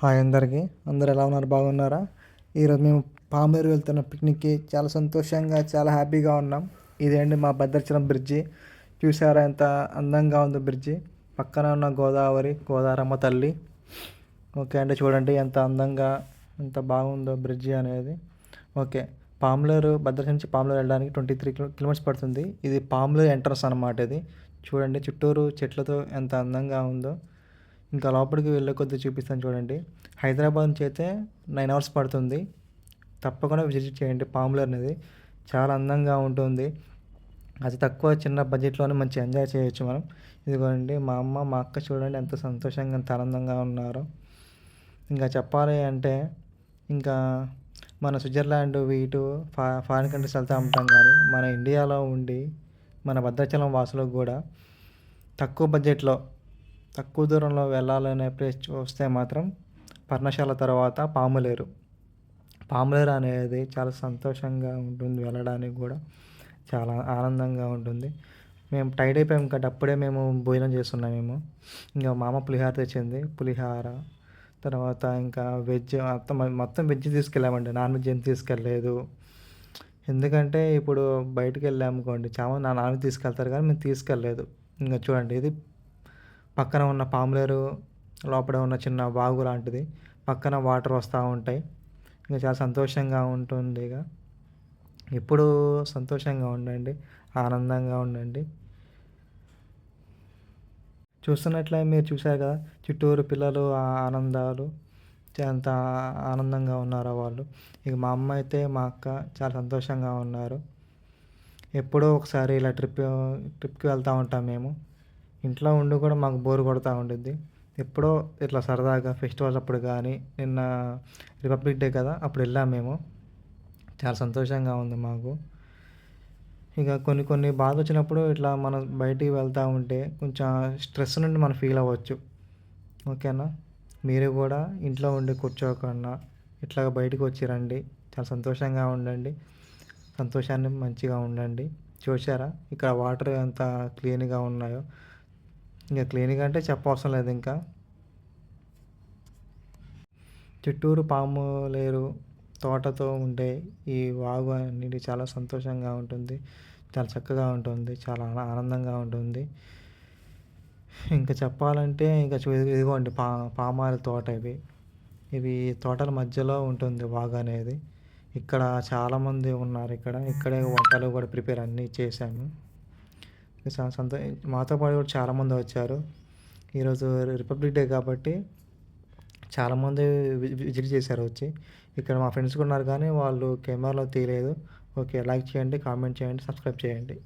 Hi అందరికీ. అందరూ ఎలా ఉన్నారు? బాగున్నారా? ఈరోజు మేము పామేరు వెళ్తున్న పిక్నిక్‌కి చాలా సంతోషంగా, చాలా హ్యాపీగా ఉన్నాం. ఇదేంటి మా భద్రాచలం బ్రిడ్జి. చూసారా ఎంత అందంగా ఉందో బ్రిడ్జి. పక్కన ఉన్న గోదారమ్మ తల్లి. ఓకే అండి, చూడండి ఎంత అందంగా, ఎంత బాగుందో బ్రిడ్జి అనేది. ఓకే, భద్రాచలం నుంచి పామేరు వెళ్ళడానికి 23 కిలోమీటర్స్ పడుతుంది. ఇది పామేరు ఎంట్రన్స్ అనమాట ఇది. చూడండి చుట్టూరు చెట్లతో ఎంత అందంగా ఉందో. ఇంకా లోపలికి వెళ్ళే కొద్దీ చూపిస్తాను చూడండి. హైదరాబాద్ నుంచి అయితే 9 అవర్స్ పడుతుంది. తప్పకుండా విజిట్ చేయండి పాములర్ అనేది. చాలా అందంగా ఉంటుంది. అతి తక్కువ చిన్న బడ్జెట్లోనే మంచి ఎంజాయ్ చేయొచ్చు మనం. ఇదిగోండి మా అమ్మ, మా అక్క చూడండి ఎంత సంతోషంగా, ఎంత ఆనందంగా ఉన్నారో. ఇంకా చెప్పాలి అంటే ఇంకా మన స్విట్జర్లాండ్ ఇటు ఫారిన్ కంట్రీస్ వెళ్తూ ఉంటాం, కానీ మన ఇండియాలో ఉండి మన భద్రాచలం వాసులకు కూడా తక్కువ బడ్జెట్లో, తక్కువ దూరంలో వెళ్ళాలనే ప్లేస్ చూస్తే మాత్రం పర్ణశాల తర్వాత పాములేరు అనేది చాలా సంతోషంగా ఉంటుంది. వెళ్ళడానికి కూడా చాలా ఆనందంగా ఉంటుంది. మేము టైడ్ అయిపోయాం కాబట్టి అప్పుడే మేము భోజనం చేస్తున్నాం. ఇంకా మా అమ్మ పులిహోర తెచ్చింది. పులిహోర తర్వాత ఇంకా వెజ్ మొత్తం వెజ్ తీసుకెళ్ళామండి. నాన్ వెజ్ ఏం తీసుకెళ్ళలేదు. ఎందుకంటే ఇప్పుడు బయటకు వెళ్ళామనుకోండి, చాలా నాన్ వెజ్ తీసుకెళ్తారు కానీ మేము తీసుకెళ్ళలేదు. ఇంకా చూడండి, ఇది పక్కన ఉన్న పాములేరు లోపల ఉన్న చిన్న వాగు లాంటిది. పక్కన వాటర్ వస్తూ ఉంటాయి. ఇంకా చాలా సంతోషంగా ఉంటుంది. ఎప్పుడూ సంతోషంగా ఉండండి, ఆనందంగా ఉండండి. చూస్తున్నట్లే మీరు చూశారు కదా, చుట్టూరు పిల్లలు ఆనందాలు, ఎంత ఆనందంగా ఉన్నారో వాళ్ళు. ఇక మా అమ్మ అయితే, మా అక్క చాలా సంతోషంగా ఉన్నారు. ఎప్పుడో ఒకసారి ఇలా ట్రిప్కి వెళ్తూ ఉంటాం మేము. ఇంట్లో ఉండి కూడా మాకు బోర్ కొడతా ఉండిద్ది. ఎప్పుడో ఇట్లా సరదాగా ఫెస్టివల్స్ అప్పుడు కానీ, నిన్న రిపబ్లిక్ డే కదా అప్పుడు వెళ్ళాము మేము. చాలా సంతోషంగా ఉంది మాకు. ఇక కొన్ని బాధ వచ్చినప్పుడు ఇట్లా మనం బయటికి వెళ్తూ ఉంటే కొంచెం స్ట్రెస్ నుండి మనం ఫీల్ అవ్వచ్చు. ఓకేనా? మీరు కూడా ఇంట్లో ఉండి కూర్చోకుండా ఇట్లా బయటకు వచ్చి రండి. చాలా సంతోషంగా ఉండండి, సంతోషాన్ని మంచిగా ఉండండి. చూసారా ఇక్కడ వాటర్ ఎంత క్లీన్గా ఉన్నాయో. ఇంకా క్లీన్గా అంటే చెప్పవసరం లేదు. ఇంకా చుట్టూరు పాములేరు తోటతో ఉండే ఈ వాగు అనేది చాలా సంతోషంగా ఉంటుంది, చాలా చక్కగా ఉంటుంది, చాలా ఆనందంగా ఉంటుంది. ఇంకా చెప్పాలంటే ఇంకా ఇదిగోండి పామాయిల్ తోట. ఇవి తోటల మధ్యలో ఉంటుంది వాగు అనేది. ఇక్కడ చాలామంది ఉన్నారు. ఇక్కడే వంటలు కూడా ప్రిపేర్ అన్నీ చేశాము. మాతో పాటు కూడా చాలామంది వచ్చారు. ఈరోజు రిపబ్లిక్ డే కాబట్టి చాలామంది విజిట్ చేశారు వచ్చి. ఇక్కడ మా ఫ్రెండ్స్ కూడా ఉన్నారు కానీ వాళ్ళు కెమెరాలో తీయలేదు. ఓకే, లైక్ చేయండి, కామెంట్ చేయండి, సబ్స్క్రైబ్ చేయండి.